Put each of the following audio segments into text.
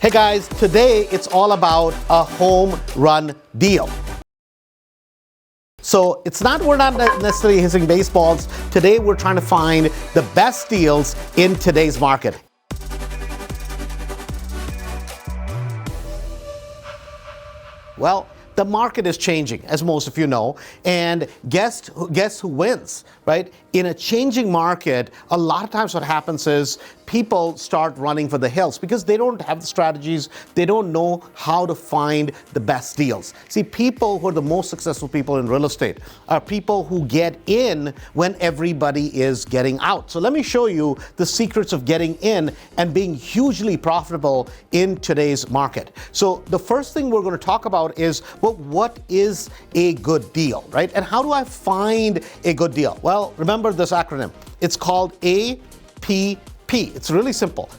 Hey guys, today it's all about a home run deal. So we're not necessarily hitting baseballs. Today we're trying to find the best deals in today's market. Well, the market is changing, as most of you know, and guess who wins, right? In a changing market, a lot of times what happens is people start running for the hills because they don't have the strategies, they don't know how to find the best deals. See, people who are the most successful people in real estate are people who get in when everybody is getting out. So let me show you the secrets of getting in and being hugely profitable in today's market. So the first thing we're going to talk about is, well, what is a good deal, right? And how do I find a good deal? Well, remember this acronym. It's called APP. It's really simple.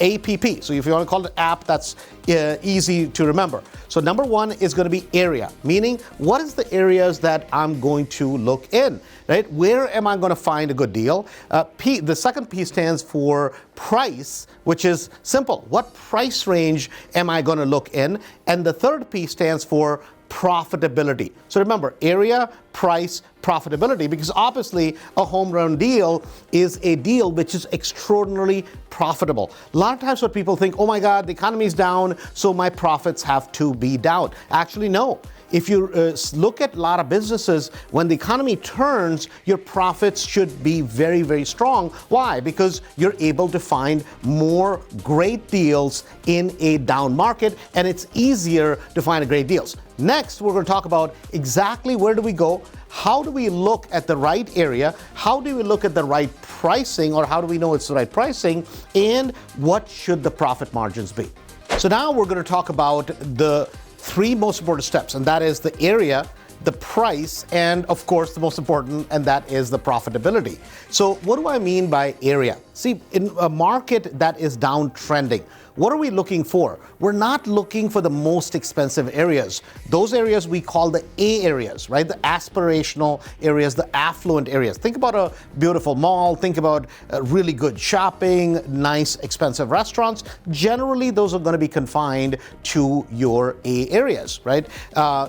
APP. So if you want to call it app, that's easy to remember. So number one is going to be area, meaning what is the areas that I'm going to look in, right? Where am I going to find a good deal? The second P stands for price, which is simple. What price range am I going to look in? And the third P stands for profitability. So remember, area, price, profitability, because obviously a home run deal is a deal which is extraordinarily profitable. A lot of times what people think, oh my God, the economy is down, so my profits have to be down. Actually, no. If you look at a lot of businesses, when the economy turns, your profits should be very, very strong. Why? Because you're able to find more great deals in a down market, and it's easier to find great deals. Next, we're going to talk about exactly where do we go, how do we look at the right area, how do we look at the right pricing, or how do we know it's the right pricing, and what should the profit margins be. So now we're going to talk about the three most important steps, and that is the area, the price, and of course the most important, and that is the profitability. So what do I mean by area? See, in a market that is downtrending, what are we looking for? We're not looking for the most expensive areas. Those areas we call the A areas, right? The aspirational areas, the affluent areas. Think about a beautiful mall, think about really good shopping, nice expensive restaurants. Generally, those are going to be confined to your A areas, right?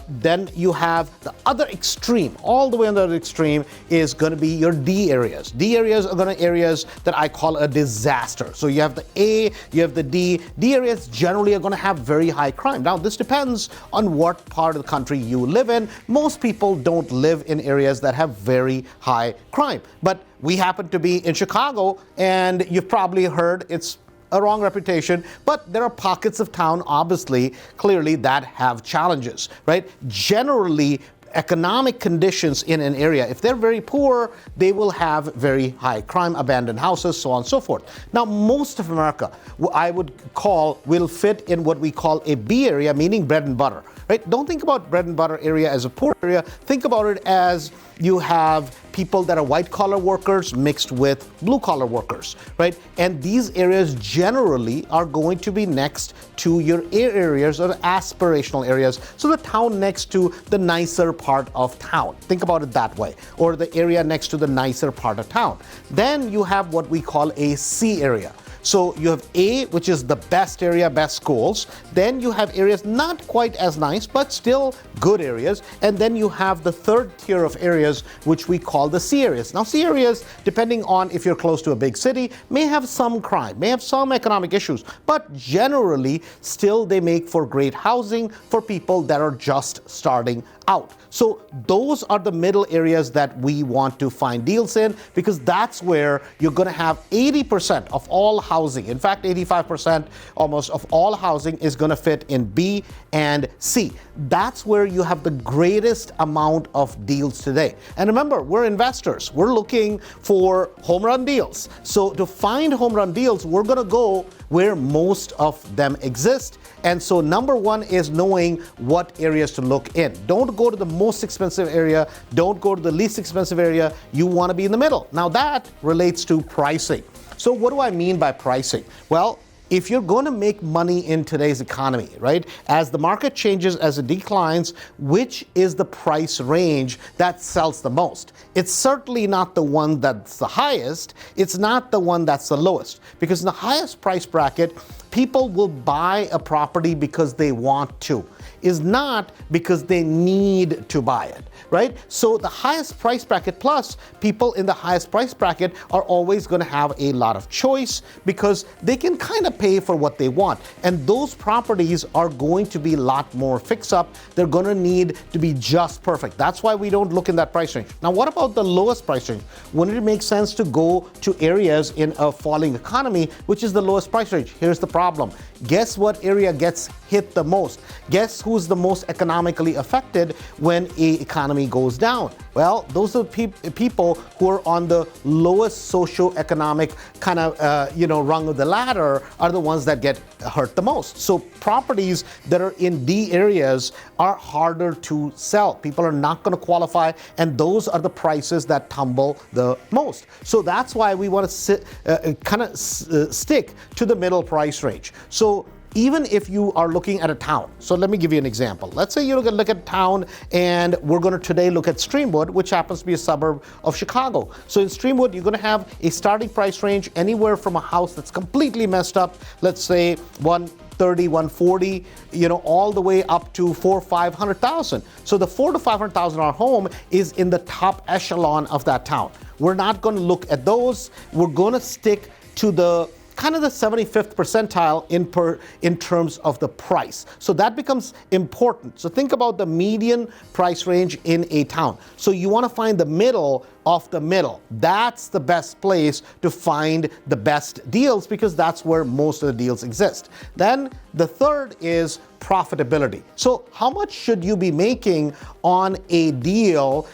Then you have the other extreme, all the way on the other extreme is going to be your D areas. D areas are going to be areas that I call a disaster. So you have the A, you have the D. D areas generally are going to have very high crime. Now, this depends on what part of the country you live in. Most people don't live in areas that have very high crime. But we happen to be in Chicago, and you've probably heard it's a wrong reputation, but there are pockets of town, obviously, clearly, that have challenges, right? Generally, economic conditions in an area, if they're very poor, they will have very high crime, abandoned houses, so on and so forth. Now, most of America, I would call, will fit in what we call a B area, meaning bread and butter, right? Don't think about bread and butter area as a poor area. Think about it as you have people that are white-collar workers mixed with blue-collar workers, right? And these areas generally are going to be next to your A areas or aspirational areas, so the town next to the nicer part of town. Think about it that way, or the area next to the nicer part of town. Then you have what we call a C area. So you have A, which is the best area, best schools. Then you have areas not quite as nice, but still good areas. And then you have the third tier of areas, which we call the C areas. Now, C areas, depending on if you're close to a big city, may have some crime, may have some economic issues, but generally, still they make for great housing for people that are just starting out. So those are the middle areas that we want to find deals in, because that's where you're going to have 80% of all housing. In fact, 85% almost of all housing is going to fit in B and C. That's where you have the greatest amount of deals today. And remember, we're investors. We're looking for home run deals. So to find home run deals, we're going to go where most of them exist. And so number one is knowing what areas to look in. Don't go to the most expensive area. Don't go to the least expensive area. You want to be in the middle. Now that relates to pricing. So what do I mean by pricing? Well, if you're going to make money in today's economy, right, as the market changes, as it declines, which is the price range that sells the most? It's certainly not the one that's the highest. It's not the one that's the lowest. Because in the highest price bracket, people will buy a property because they want to, is not because they need to buy it, right? So the highest price bracket, plus people in the highest price bracket are always going to have a lot of choice because they can kind of pay for what they want. And those properties are going to be a lot more fix-up. They're going to need to be just perfect. That's why we don't look in that price range. Now, what about the lowest price range? Wouldn't it make sense to go to areas in a falling economy, which is the lowest price range? Here's the problem. Guess what area gets hit the most? Guess who's the most economically affected when an economy goes down? Well, those are people who are on the lowest socioeconomic kind of rung of the ladder are the ones that get hurt the most. So properties that are in D areas are harder to sell. People are not going to qualify, and those are the prices that tumble the most. So that's why we want to stick to the middle price range. So even if you are looking at a town, so let me give you an example. Let's say you're going to look at a town, and we're going to today look at Streamwood, which happens to be a suburb of Chicago. So in Streamwood, you're going to have a starting price range anywhere from a house that's completely messed up, let's say 130, 140, all the way up to $400,000 or $500,000. So the $400,000 to $500,000 home is in the top echelon of that town. We're not going to look at those. We're going to stick to the kind of the 75th percentile in terms of the price. So that becomes important. So think about the median price range in a town. So you want to find the middle of the middle. That's the best place to find the best deals because that's where most of the deals exist. Then the third is profitability. So how much should you be making on a deal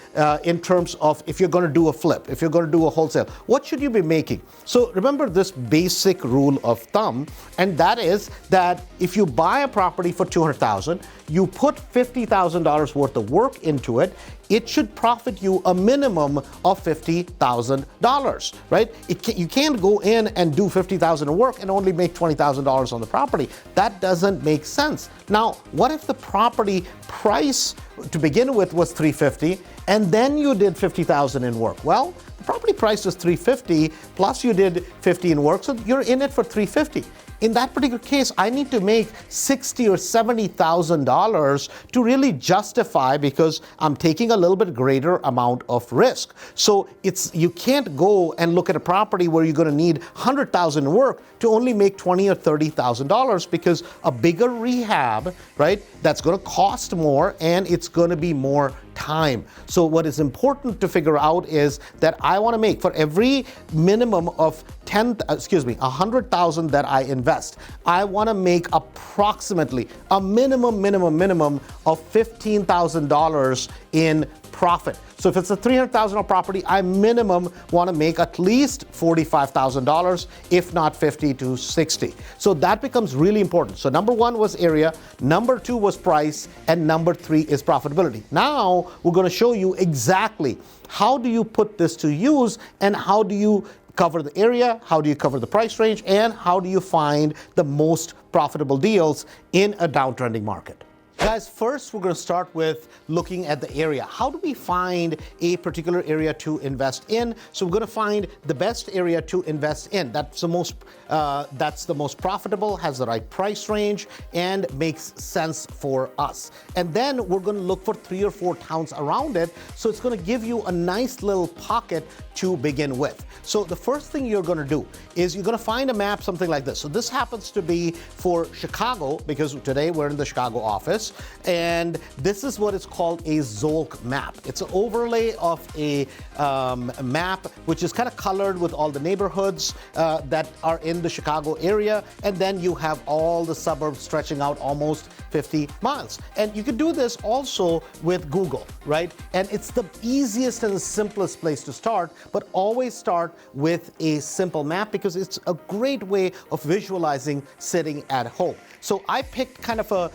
in terms of if you're going to do a flip, if you're going to do a wholesale? What should you be making? So remember this basic rule of thumb, and that is that if you buy a property for $200,000, you put $50,000 worth of work into it, it should profit you a minimum of $50,000, right? You can't go in and do $50,000 of work and only make $20,000 on the property. That doesn't make sense. Now, what if the property price to begin with was $350,000 and then you did $50,000 in work? Well, the property price was $350,000 plus you did $50,000 in work, so you're in it for $350,000. In that particular case, I need to make $60,000 or $70,000 to really justify because I'm taking a little bit greater amount of risk. So you can't go and look at a property where you're going to need $100,000 in work to only make $20,000 or $30,000 because a bigger rehab, right, that's going to cost more and it's going to be more time. So what is important to figure out is that I want to make for every minimum of $100,000 that I invest, I want to make approximately a minimum of $15,000 in profit. So if it's a $300,000 property, I minimum want to make at least $45,000, if not $50,000 to $60,000. So that becomes really important. So number one was area, number two was price, and number three is profitability. Now we're going to show you exactly how do you put this to use and how do you cover the area, how do you cover the price range, and how do you find the most profitable deals in a downtrending market. Guys, first we're going to start with looking at the area. How do we find a particular area to invest in? So we're going to find the best area to invest in. That's the most profitable, has the right price range, and makes sense for us. And then we're going to look for 3 or 4 towns around it. So it's going to give you a nice little pocket to begin with. So the first thing you're going to do is you're going to find a map, something like this. So this happens to be for Chicago because today we're in the Chicago office. And this is what is called a Zolk map. It's an overlay of a map which is kind of colored with all the neighborhoods that are in the Chicago area. And then you have all the suburbs stretching out almost 50 miles. And you can do this also with Google, right? And it's the easiest and the simplest place to start, but always start with a simple map because it's a great way of visualizing sitting at home. So I picked kind of a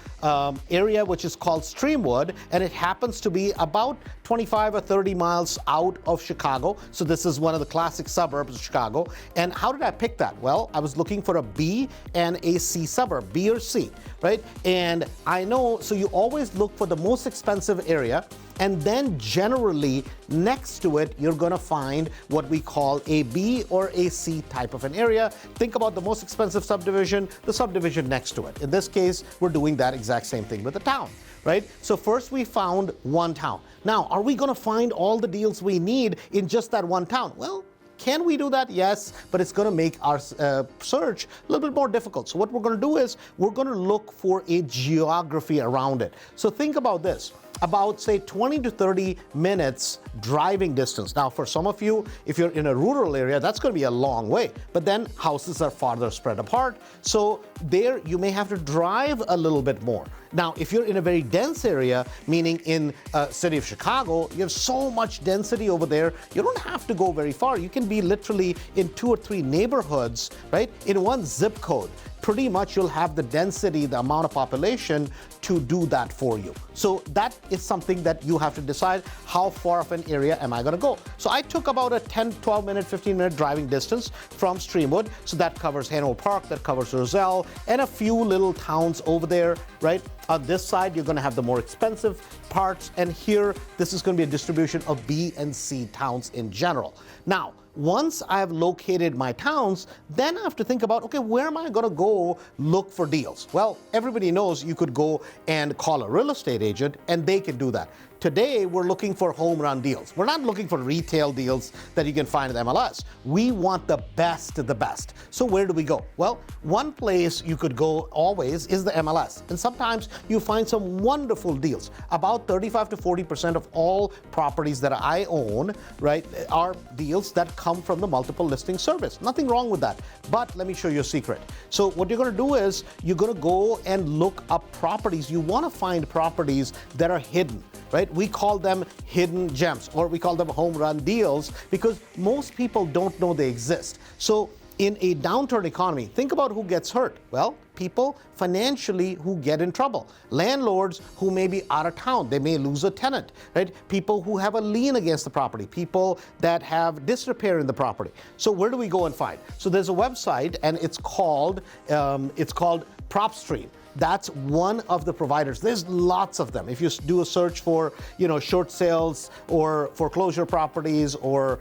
area which is called Streamwood, and it happens to be about 25 or 30 miles out of Chicago. So this is one of the classic suburbs of Chicago. And how did I pick that? Well, I was looking for a B and a C suburb, B or C, right? And I know, so you always look for the most expensive area And then generally next to it, you're going to find what we call a B or a C type of an area. Think about the most expensive subdivision, the subdivision next to it. In this case, we're doing that exact same thing with the town, right? So first we found one town. Now, are we going to find all the deals we need in just that one town? Well, can we do that? Yes, but it's going to make our search a little bit more difficult. So what we're going to do is we're going to look for a geography around it. So think about this. About, say, 20 to 30 minutes driving distance. Now, for some of you, if you're in a rural area, that's going to be a long way. But then houses are farther spread apart. So there you may have to drive a little bit more. Now, if you're in a very dense area, meaning in city of Chicago, you have so much density over there, you don't have to go very far. You can be literally in 2 or 3 neighborhoods, right, in one zip code. Pretty much you'll have the density, the amount of population to do that for you. So that is something that you have to decide, how far of an area am I going to go? So I took about a 10, 12 minute, 15 minute driving distance from Streamwood. So that covers Hanover Park, that covers Roselle, and a few little towns over there, right? On this side, you're going to have the more expensive parts. And here, this is going to be a distribution of B and C towns in general. Now, once I've located my towns, then I have to think about, okay, where am I going to go look for deals? Well, everybody knows you could go and call a real estate agent, and they can do that. Today, we're looking for home run deals. We're not looking for retail deals that you can find at MLS. We want the best of the best. So where do we go? Well, one place you could go always is the MLS. And sometimes you find some wonderful deals. About 35 to 40% of all properties that I own, right, are deals that come from the multiple listing service. Nothing wrong with that. But let me show you a secret. So what you're going to do is you're going to go and look up properties. You want to find properties that are hidden, right? We call them hidden gems, or we call them home run deals, because most people don't know they exist. So in a downturn economy, think about who gets hurt. Well, people financially who get in trouble. Landlords who may be out of town, they may lose a tenant, right? People who have a lien against the property, people that have disrepair in the property. So where do we go and find? So there's a website, and it's called PropStream. That's one of the providers. There's lots of them. If you do a search for, short sales or foreclosure properties or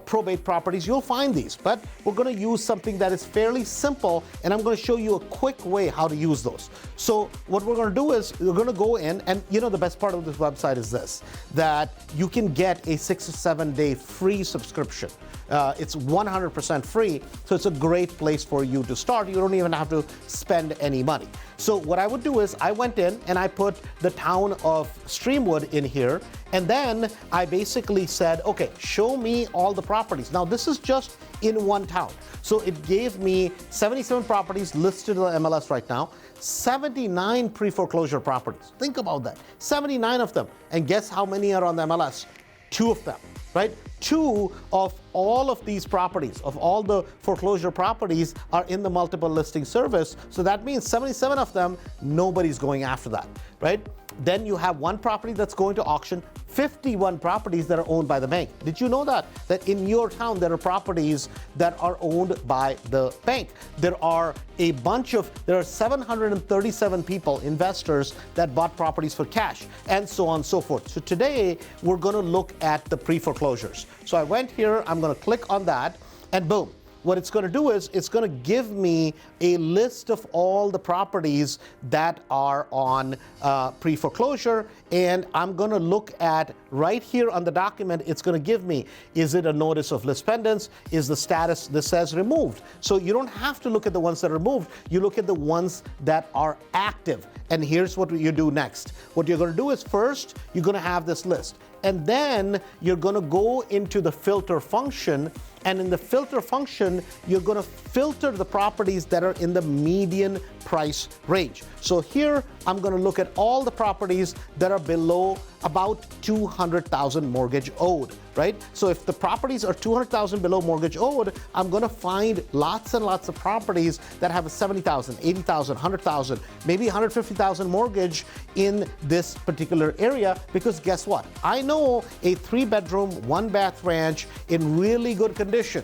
probate properties, you'll find these. But we're going to use something that is fairly simple, and I'm going to show you a quick way how to use those. So what we're going to do is we're going to go in, and the best part of this website is this, that you can get a 6 to 7 day free subscription. It's 100% free, so it's a great place for you to start. You don't even have to spend any money. So what I would do is I went in and I put the town of Streamwood in here, and then I basically said, okay, show me all the properties. Now this is just in one town. So it gave me 77 properties listed on MLS right now, 79 pre-foreclosure properties. Think about that, 79 of them. And guess how many are on the MLS? 2 of them, right? 2 of all of these properties, of all the foreclosure properties, are in the multiple listing service. So that means 77 of them, nobody's going after that, right? Then you have 1 property that's going to auction, 51 properties that are owned by the bank. Did you know that in your town there are properties that are owned by the bank? There are 737 people, investors, that bought properties for cash, and so on and so forth. So today we're going to look at the pre-foreclosures. So I went here, I'm going to click on that, and boom. What it's going to do is it's going to give me a list of all the properties that are on pre-foreclosure, and I'm going to look at right here on the document. It's going to give me, is it a notice of list pendants? Is the status, this says removed. So you don't have to look at the ones that are removed. You look at the ones that are active. And here's what you do next. What you're going to do is first, you're going to have this list. And then you're going to go into the filter function, and in the filter function, you're going to filter the properties that are in the median price range. So here, I'm going to look at all the properties that are below about 200,000 mortgage owed, right? So if the properties are 200,000 below mortgage owed, I'm going to find lots and lots of properties that have a 70,000, 80,000, 100,000, maybe 150,000 mortgage in this particular area, because guess what? I know a 3-bedroom, 1-bath ranch in really good condition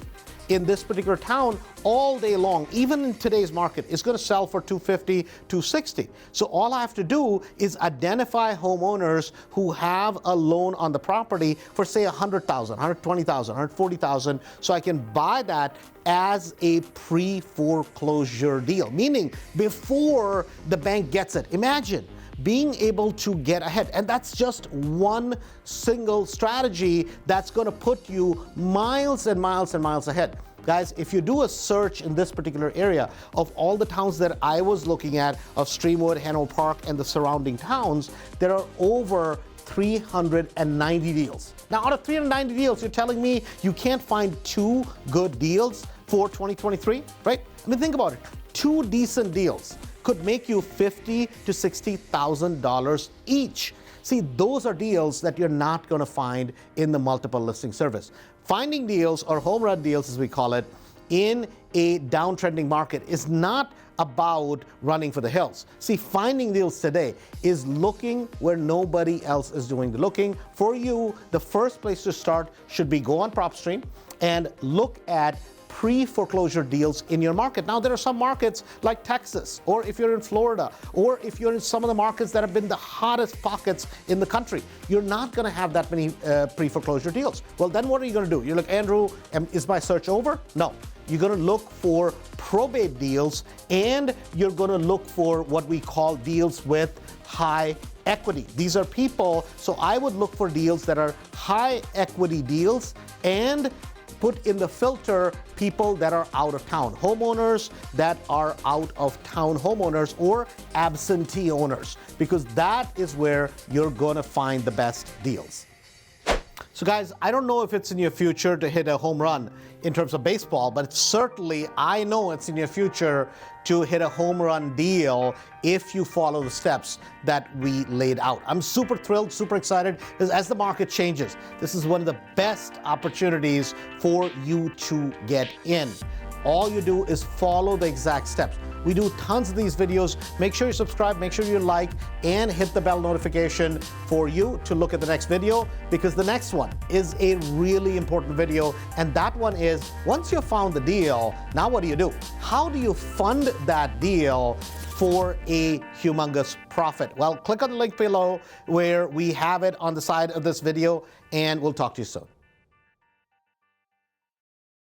in this particular town all day long, even in today's market, is going to sell for $250, $260. So all I have to do is identify homeowners who have a loan on the property for, say, $100,000, $120,000, $140,000, so I can buy that as a pre-foreclosure deal, meaning before the bank gets it. Imagine being able to get ahead. And that's just one single strategy that's going to put you miles and miles and miles ahead. Guys, if you do a search in this particular area of all the towns that I was looking at, of Streamwood, Hanover Park, and the surrounding towns, there are over 390 deals. Now, out of 390 deals, you're telling me you can't find 2 good deals for 2023, right? I mean, think about it. 2 decent deals could make you $50,000 to $60,000 each. See, those are deals that you're not going to find in the multiple listing service. Finding deals, or home run deals as we call it, in a downtrending market is not about running for the hills. See, finding deals today is looking where nobody else is doing the looking. For you, the first place to start should be go on PropStream and look at pre-foreclosure deals in your market. Now, there are some markets like Texas, or if you're in Florida, or if you're in some of the markets that have been the hottest pockets in the country, you're not going to have that many pre-foreclosure deals. Well, then what are you going to do? You're like, Andrew, is my search over? No. You're going to look for probate deals, and you're going to look for what we call deals with high equity. These are people, so I would look for deals that are high equity deals, and put in the filter people that are out of town, homeowners that are out of town homeowners, or absentee owners, because that is where you're going to find the best deals. So guys, I don't know if it's in your future to hit a home run in terms of baseball, but certainly I know it's in your future to hit a home run deal if you follow the steps that we laid out. I'm super thrilled, super excited, because as the market changes, this is one of the best opportunities for you to get in. All you do is follow the exact steps. We do tons of these videos. Make sure you subscribe, make sure you like, and hit the bell notification for you to look at the next video, because the next one is a really important video. And that one is, once you've found the deal, now what do? How do you fund that deal for a humongous profit? Well, click on the link below where we have it on the side of this video, and we'll talk to you soon.